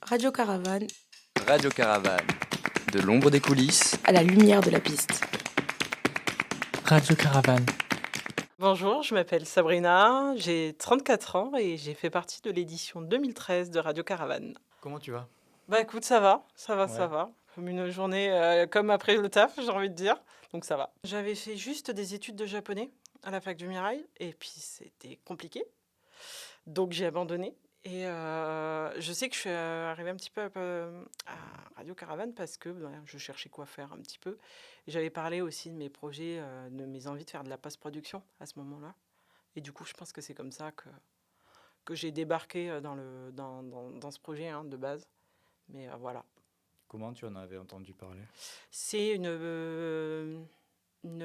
Radio Caravane, Radio Caravane, de l'ombre des coulisses à la lumière de la piste. Radio Caravane. Bonjour, je m'appelle Sabrina, j'ai 34 ans et j'ai fait partie de l'édition 2013 de Radio Caravane. Comment tu vas? Bah écoute, ça va. Ouais. Comme une journée comme après le taf, j'ai envie de dire. Donc ça va. J'avais fait juste des études de japonais à la fac du Mirail et puis c'était compliqué. Donc j'ai abandonné. Et je sais que je suis arrivée un petit peu à Radio Caravane parce que je cherchais quoi faire un petit peu. Et j'avais parlé aussi de mes projets, de mes envies de faire de la post-production à ce moment-là. Et du coup, je pense que c'est comme ça que j'ai débarqué dans ce projet de base. Mais voilà. Comment tu en avais entendu parler? C'est je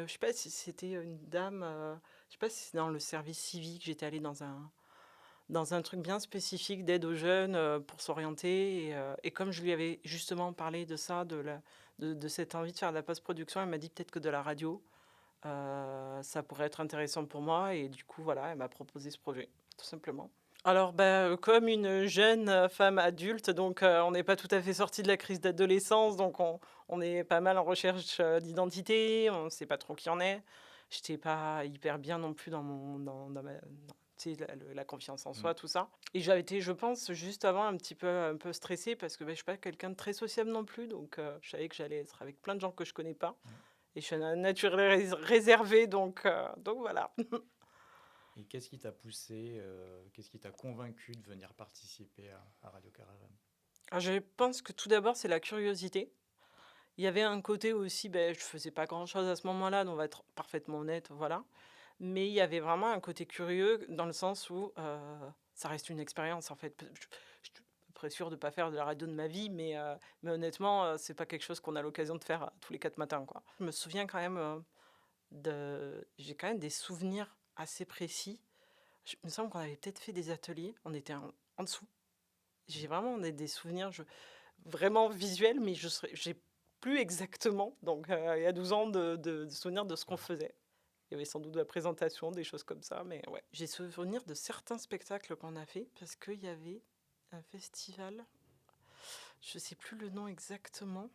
sais pas si c'était une dame, je sais pas si c'est dans le service civique, j'étais allée dans un truc bien spécifique d'aide aux jeunes pour s'orienter. Et comme je lui avais justement parlé de ça, de cette envie de faire de la post-production, elle m'a dit peut-être que de la radio, ça pourrait être intéressant pour moi. Et du coup, voilà, elle m'a proposé ce projet, tout simplement. Alors, comme une jeune femme adulte, donc on n'est pas tout à fait sorti de la crise d'adolescence, donc on est pas mal en recherche d'identité, on ne sait pas trop qui on est. J'étais pas hyper bien non plus dans tu sais, la confiance en soi, tout ça. Et j'avais été, je pense, juste avant un peu stressée parce que je suis pas quelqu'un de très sociable non plus, donc je savais que j'allais être avec plein de gens que je connais pas. Et je suis un naturel réservé, donc voilà. Et qu'est-ce qui t'a poussé, qu'est-ce qui t'a convaincu de venir participer à Radio Caravane? Alors, je pense que tout d'abord, c'est la curiosité. Il y avait un côté aussi, je faisais pas grand-chose à ce moment-là, donc on va être parfaitement honnête, voilà. Mais il y avait vraiment un côté curieux dans le sens où ça reste une expérience en fait. Je suis à peu près sûre de ne pas faire de la radio de ma vie, mais honnêtement, c'est pas quelque chose qu'on a l'occasion de faire tous les 4 matins, quoi. Je me souviens quand même j'ai quand même des souvenirs assez précis. Il me semble qu'on avait peut-être fait des ateliers, on était en dessous. J'ai vraiment des souvenirs vraiment visuels, mais j'ai plus exactement, donc il y a 12 ans, de souvenirs de ce qu'on faisait. Il y avait sans doute de la présentation, des choses comme ça, mais ouais. J'ai souvenir de certains spectacles qu'on a fait parce qu'il y avait un festival, je sais plus le nom exactement,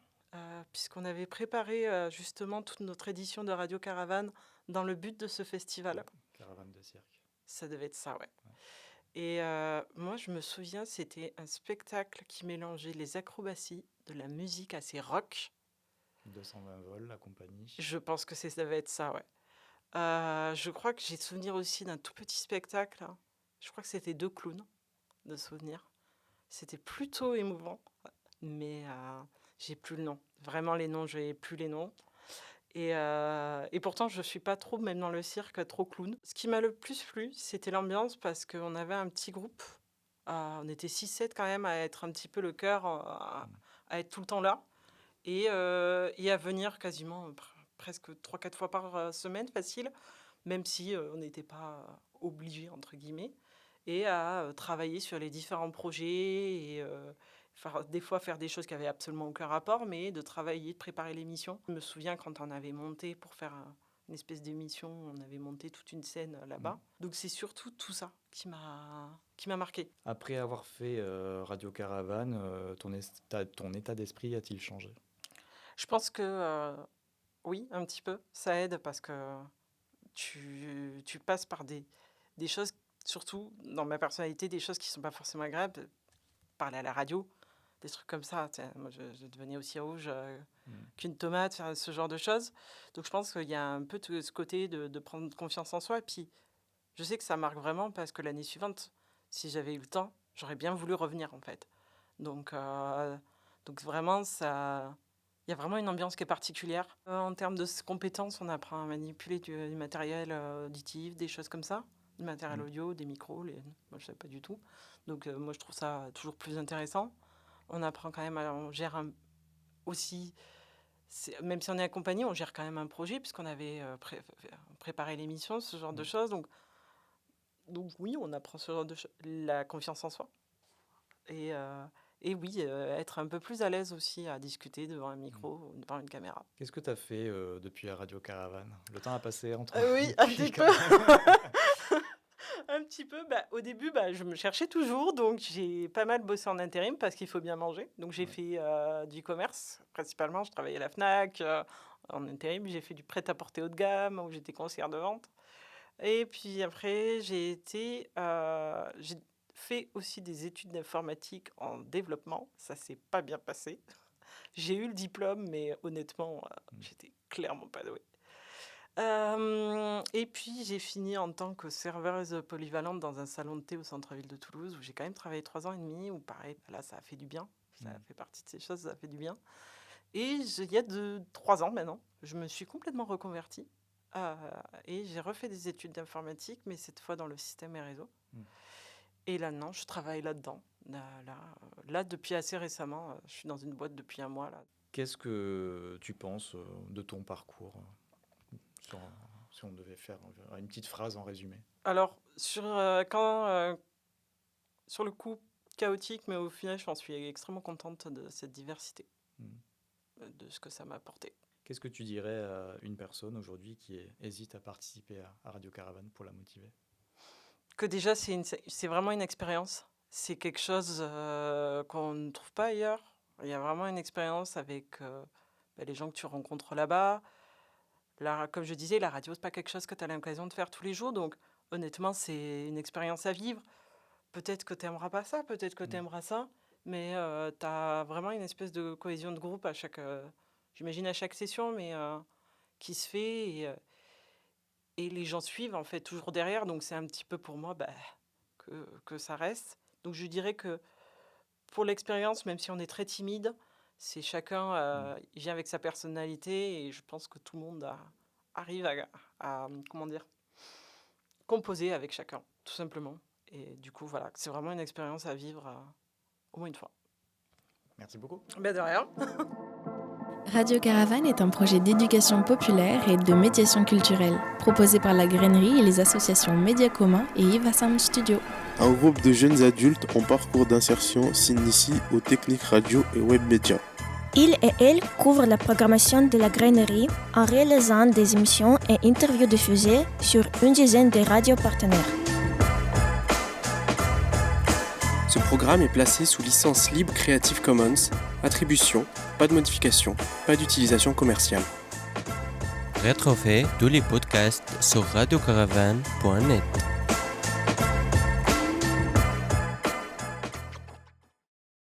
puisqu'on avait préparé justement toute notre édition de Radio Caravane dans le but de ce festival. Caravane de cirque. Ça devait être ça, ouais. Et moi, je me souviens, c'était un spectacle qui mélangeait les acrobaties, de la musique assez rock. 220 vols, la compagnie. Je pense que ça devait être ça, ouais. Je crois que j'ai souvenir aussi d'un tout petit spectacle, hein. Je crois que c'était 2 clowns, de souvenir. C'était plutôt émouvant, mais j'ai plus le nom. Vraiment, les noms, je n'ai plus les noms. Et pourtant, je suis pas trop, même dans le cirque, trop clown. Ce qui m'a le plus plu, c'était l'ambiance parce qu'on avait un petit groupe. On était 6-7 quand même à être un petit peu le cœur, à être tout le temps là. Et à venir quasiment presque 3-4 fois par semaine, facile, même si on n'était pas obligé, entre guillemets, et à travailler sur les différents projets et des fois faire des choses qui avaient absolument aucun rapport, mais de travailler, de préparer l'émission. Je me souviens quand on avait monté pour faire une espèce d'émission, on avait monté toute une scène là-bas. Donc c'est surtout tout ça qui m'a marqué. Après avoir fait Radio Caravane, ton état d'esprit a-t-il changé? Je pense que oui, un petit peu, ça aide parce que tu passes par des choses, surtout dans ma personnalité, des choses qui ne sont pas forcément agréables. Parler à la radio, des trucs comme ça. Moi, je devenais aussi rouge qu'une tomate, faire ce genre de choses. Donc, je pense qu'il y a un peu de ce côté de prendre confiance en soi. Et puis, je sais que ça marque vraiment parce que l'année suivante, si j'avais eu le temps, j'aurais bien voulu revenir, en fait. Donc vraiment, il y a vraiment une ambiance qui est particulière. En termes de compétences, on apprend à manipuler du matériel auditif, des choses comme ça, du matériel audio, des micros. Moi, je ne savais pas du tout. Donc, moi, je trouve ça toujours plus intéressant. On apprend quand même, on gère aussi, même si on est accompagné, on gère quand même un projet puisqu'on avait préparé l'émission, ce genre de choses. Donc oui, on apprend ce genre de choses, la confiance en soi. Et oui, être un peu plus à l'aise aussi à discuter devant un micro ou devant une caméra. Qu'est-ce que tu as fait depuis la Radio Caravane? Le temps a passé entre... Oui, un petit peu. Un petit peu. Au début, je me cherchais toujours. Donc, j'ai pas mal bossé en intérim parce qu'il faut bien manger. Donc, j'ai fait du e-commerce. Principalement, je travaillais à la Fnac. En intérim, j'ai fait du prêt-à-porter haut de gamme où j'étais conseillère de vente. Et puis après, j'ai fait aussi des études d'informatique en développement. Ça s'est pas bien passé. J'ai eu le diplôme, mais honnêtement, j'étais clairement pas douée. Et puis, j'ai fini en tant que serveuse polyvalente dans un salon de thé au centre-ville de Toulouse, où j'ai quand même travaillé 3 ans et demi, où pareil, là, ça a fait du bien. Ça fait partie de ces choses, ça a fait du bien. Et il y a 3 ans maintenant, je me suis complètement reconvertie. Et j'ai refait des études d'informatique, mais cette fois dans le système et réseau. Et là, non, je travaille là-dedans. Là, depuis assez récemment, je suis dans une boîte depuis 1 mois. Là. Qu'est-ce que tu penses de ton parcours si on devait faire une petite phrase en résumé? Alors, sur le coup, chaotique, mais au final, je m'en suis extrêmement contente de cette diversité, de ce que ça m'a apporté. Qu'est-ce que tu dirais à une personne aujourd'hui qui hésite à participer à Radio Caravane pour la motiver? Que déjà, c'est vraiment une expérience. C'est quelque chose qu'on ne trouve pas ailleurs. Il y a vraiment une expérience avec les gens que tu rencontres là-bas. Là, comme je disais, la radio, c'est pas quelque chose que tu as l'occasion de faire tous les jours. Donc, honnêtement, c'est une expérience à vivre. Peut-être que tu n'aimeras pas ça, peut-être que tu aimeras ça. Mais tu as vraiment une espèce de cohésion de groupe à chaque... j'imagine à chaque session, mais qui se fait et les gens suivent en fait toujours derrière, donc c'est un petit peu pour moi que ça reste. Donc je dirais que pour l'expérience, même si on est très timide, c'est chacun il vient avec sa personnalité et je pense que tout le monde arrive à comment dire, composer avec chacun, tout simplement. Et du coup voilà, c'est vraiment une expérience à vivre au moins une fois. Merci beaucoup. De rien. Radio Caravane est un projet d'éducation populaire et de médiation culturelle, proposé par la Grainerie et les associations Média Commun et Eva Sound Studio. Un groupe de jeunes adultes en parcours d'insertion s'initie aux techniques radio et web médias. Ils et elles couvrent la programmation de la Grainerie en réalisant des émissions et interviews diffusées sur une dizaine de radios partenaires. Ce programme est placé sous licence libre Creative Commons. Attribution, pas de modification, pas d'utilisation commerciale. Retrouvez tous les podcasts sur radiocaravane.net.